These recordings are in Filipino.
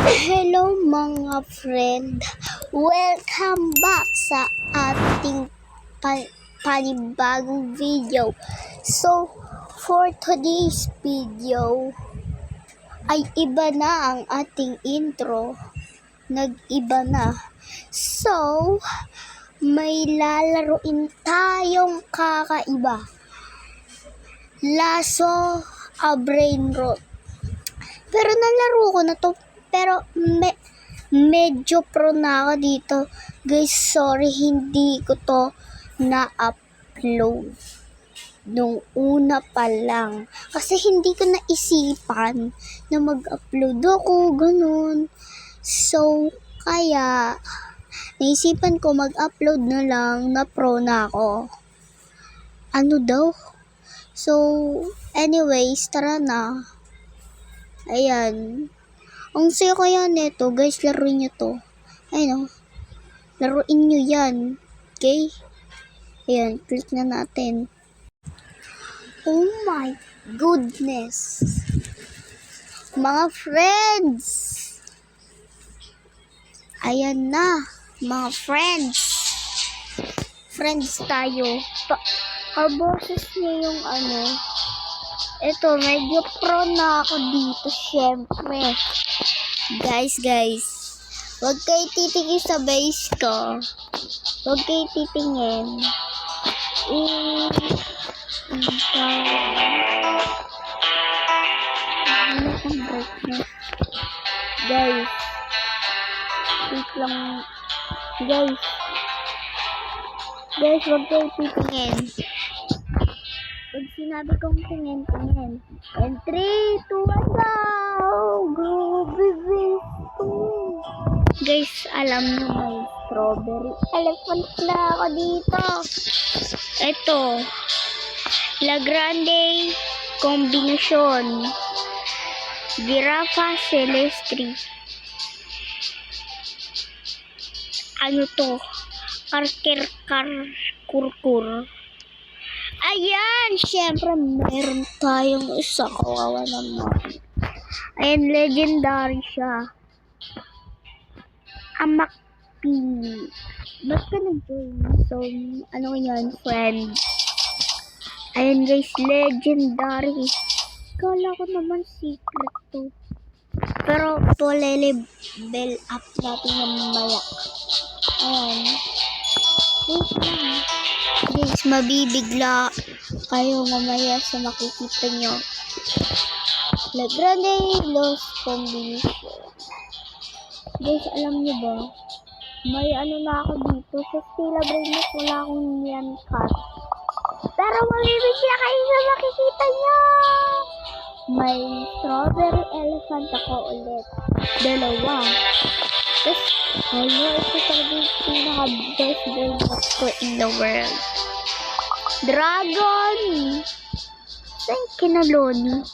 Hello mga friend! Welcome back sa ating panibagong video. So, for today's video, ay iba na ang ating intro. Nag-iba na. So, may lalaruin tayong kakaiba. Lasso a brain rot. Pero nalaro ko na to. Pero medyo pro na ako dito. Guys, sorry hindi ko to na-upload nung una pa lang. Kasi hindi ko naisipan na mag-upload ako, ganun. So, kaya naisipan ko mag-upload na lang na pro na ako. Ano daw? So, anyways, tara na. Ayan. Ang saya kaya neto, guys, laruin nyo to. Ayun o. Laruin nyo yan. Okay? Ayan, click na natin. Oh my goodness. Mga friends. Ayan na, mga friends. Friends tayo. Kaboses niya yung ano. Ito, medyo pro na ako dito, syempre. Guys, huwag kayo titingin sa base ko. Huwag kayo titingin. Guys, wait lang. Guys, huwag kayo titingin. Pag sinabi kong tingin. And 3, 2, 1, go! Go, baby! Guys, alam nyo may strawberry elephant na ako dito. Ito. La Grande Combination. Giraffa Celestri. Ano to? Kurkur. Ayan, syempre meron tayong isa, kawawa naman. Ayan, legendary siya. Amakpi. Ba't ka nag-join? So, ano yan, friend? Ayan guys, legendary. Kala ko naman secret to. Pero, level up natin mamaya. Ayan. Wait lang. Guys, mabibigla kayo mamaya sa makikita nyo. La Grande Los Combination. Guys, alam nyo ba? May ano na ako dito. Sa Stella Brain wala akong yan cut. Pero mabibigla kayo sa makikita nyo. May strawberry elephant ako ulit. Dalawa. Tapos, ito talaga yung pinaka-best brain ko in the world. Dragon! Saan kinaloni?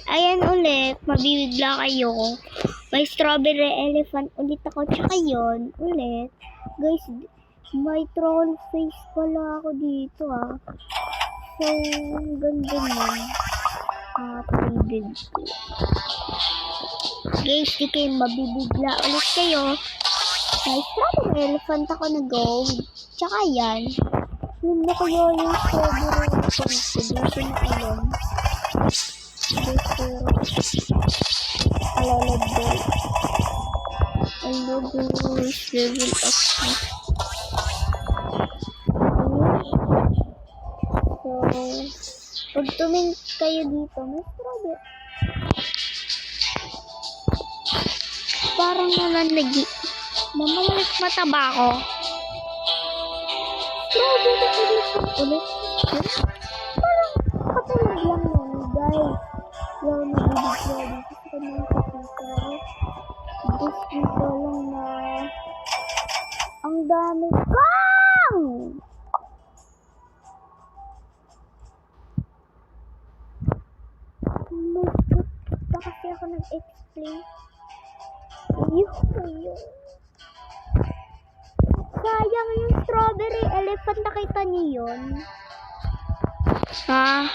Ayan ulit, mabibigla kayo. May strawberry elephant ulit ako. Tsaka yun, ulit. Guys, may troll face pala ako dito ah. So, ganda nun. Uploaded ko. Guys, di kayo mabibigla ulit kayo. May strawberry elephant ako na gold. Tsaka yan. Yun na kaya yung strawberry elephant. Dito na alam. Dito. Alalagay. Hello guys. Level up. So, pag tumingin kayo dito, may strawberry. Parang naman mamamalit mataba ako. Strawberry elephant ulit. Parang katulad lang yan, guys. Yung nabibigla dito sa kanyang kapitaro. Gusto dito lang na ang dami kang! Oh my God. Ba kasi ako nag-explain? Yun. Sayang yung strawberry elephant. Nakita niyo yun? Ha?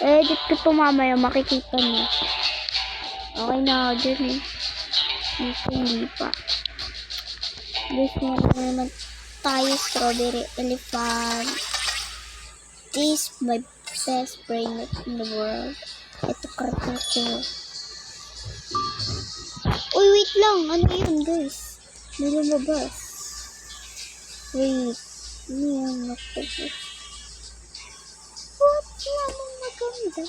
Edit ko to mamaya. Makikita niyo. Okay na ako dyan eh. Hindi pa. Guys, meron na naman tayo strawberry elephant. This is my best brain in the world. Ito karton ko. Uy, wait lang. Ano yun, guys? May lumabas. Wait. Ano yan? Octopus. What? Lamang maganda.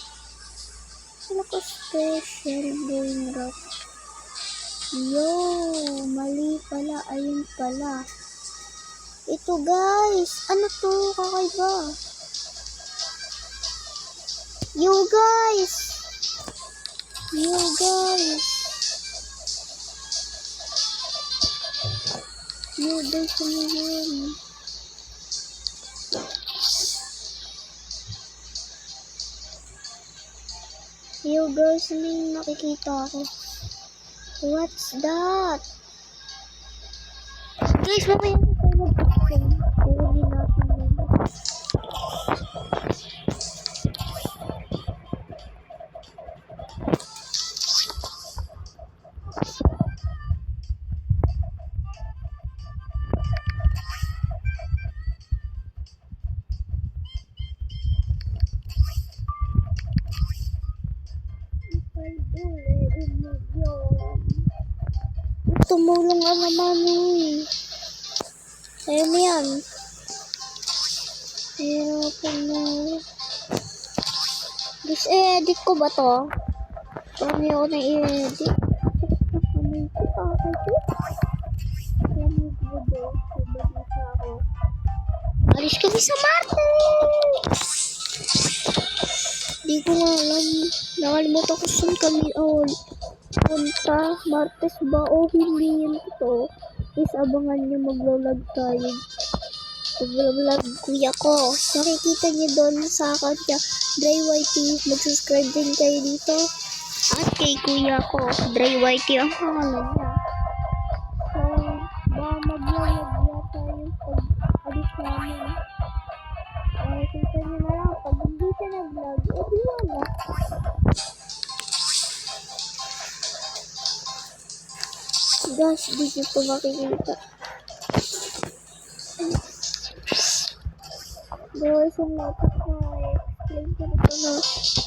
Wala ko special brain rock. Yo, mali pala. Ayun pala. Ito, guys. Ano to? Kakaiba. Yo, guys. Yo, guys. Yo, guys. Ano yun? Yo, guys. Ano yung nakikita ko? What's that? Guys, mamaya na tayo mag-picture. Kukunin natin yun. Tumulong ka naman eh. Ayaw mo yan. Hirapan mo. Guys, edit ko ba to? Parang ako na i-edit. Ano yung kakakit? Lamig mo daw. Sabad na sa ako. Alis kami sa Marte! Di ko nga alam. Nakalimutan ko saan kami punta. Martes ba o hindi yun ito? Is abangan nyo maglalag tayo. Maglalag kuya ko. Nakikita nyo doon sa kanya. Dry Whitey. Mag-subscribe din kayo dito. At kay kuya ko. Dry Whitey ang pangalan niya. So, ba maglalag yata yung pag-alis namin. Nakikita nyo na lang. Pag hindi siya nag-vlog, di wala. Guys, di nyo ito makikita. Guys, ang lapit na explain ko na ito na.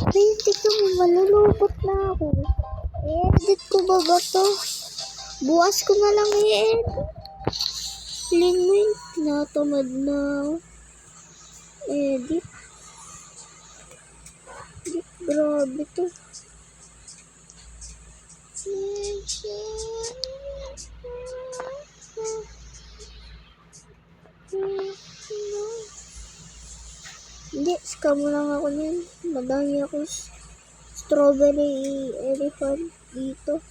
Ay, tignan mo, malulupot na ako. I-edit ko ba to? Bukas ko na lang i-edit. Feeling mo yun, natamad na ako. Edit. Grabe to. Hindi, scam lang ako niyan. Madami ako strawberry elephant dito.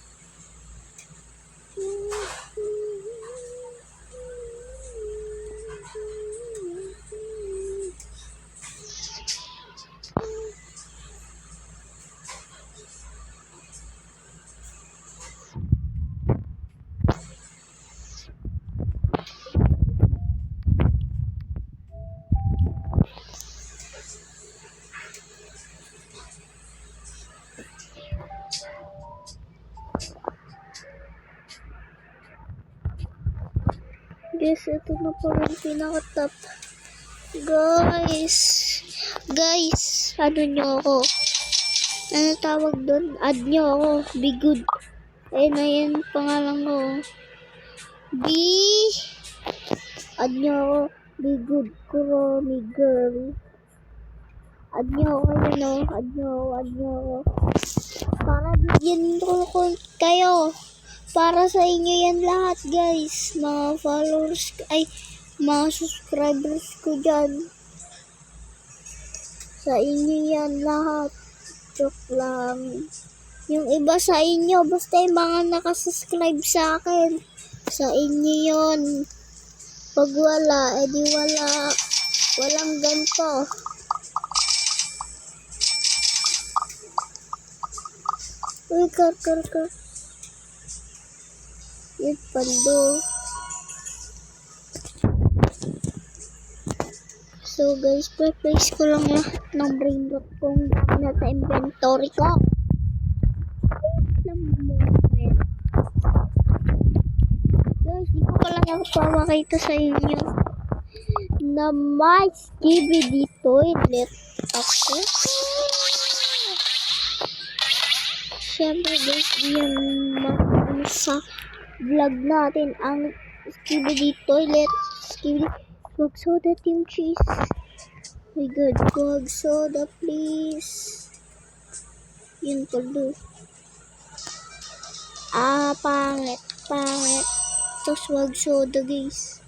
Guys, ito na po yung pinaka-top. Guys, ano nyo ako? Ano tawag doon? Add nyo ako. Be good. Ayun, pangalan ko. Add nyo ako. Be good. Kuromi girl. Add nyo ako. Add nyo ako. Para bigyan ko kayo. Para sa inyo yan lahat, guys. Mga followers, mga subscribers ko dyan. Sa inyo yan lahat. Joke lang. Yung iba sa inyo, basta yung mga nakasubscribe sa akin. Sa inyo yon. Pag wala, edi wala. Walang ganito. Uy, kar. Yung pando. So guys, pre-place ko lang lahat ng brain rot kong gamit sa inventory ko. Wait lang moment. pala nagpapakita sa inyo na may Skibidi toilet ako. Siyempre guys, yan sa vlog natin ang Skibidi toilet. Skibidi, wag soda, Team Cheese. My God, wag soda please. Yun pala. Pangit. Tapos wag soda guys.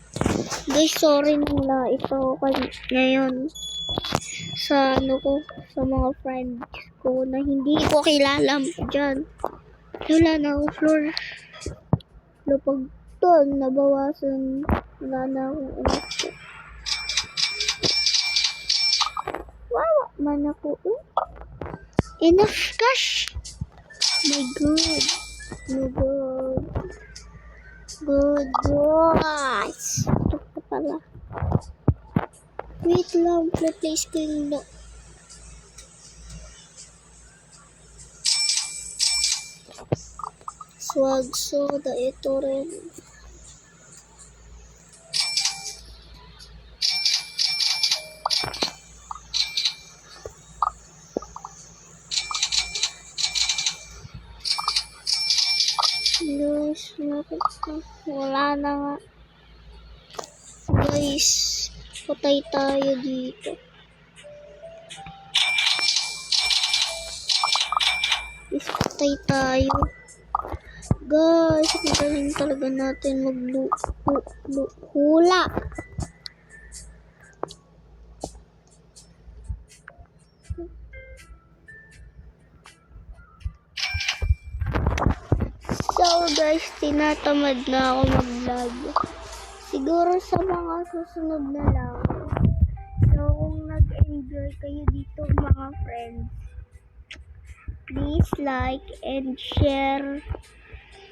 Guys, sorry na ito ngayon sa sa mga friends ko na hindi ko kilala dyan. Wala na ako floor. Pag to, nabawasan, wala na akong anak ko. Wow, man ako. Enough cash. My God. Good guys. Ito pa pala. Wait lang, place ko yung swag soda, ito rin. Guys, wala na nga. Guys, patay tayo dito. Guys, patay tayo. Guys, magaling talaga natin hula. So guys, tinatamad na ako mag-vlog. Siguro sa mga susunod na lang. So kung nag-enjoy kayo dito mga friends, please like and share.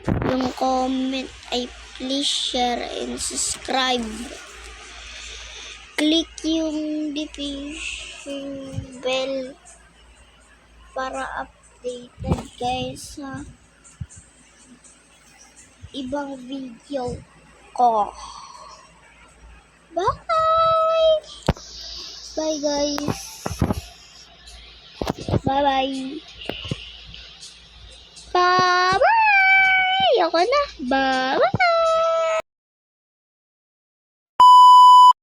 Yung comment ay please share and subscribe. Click yung notification bell para updated guys sa ibang video ko. Bye! Bye guys! Bye-bye! Bye-bye! Ako na! Bye-bye!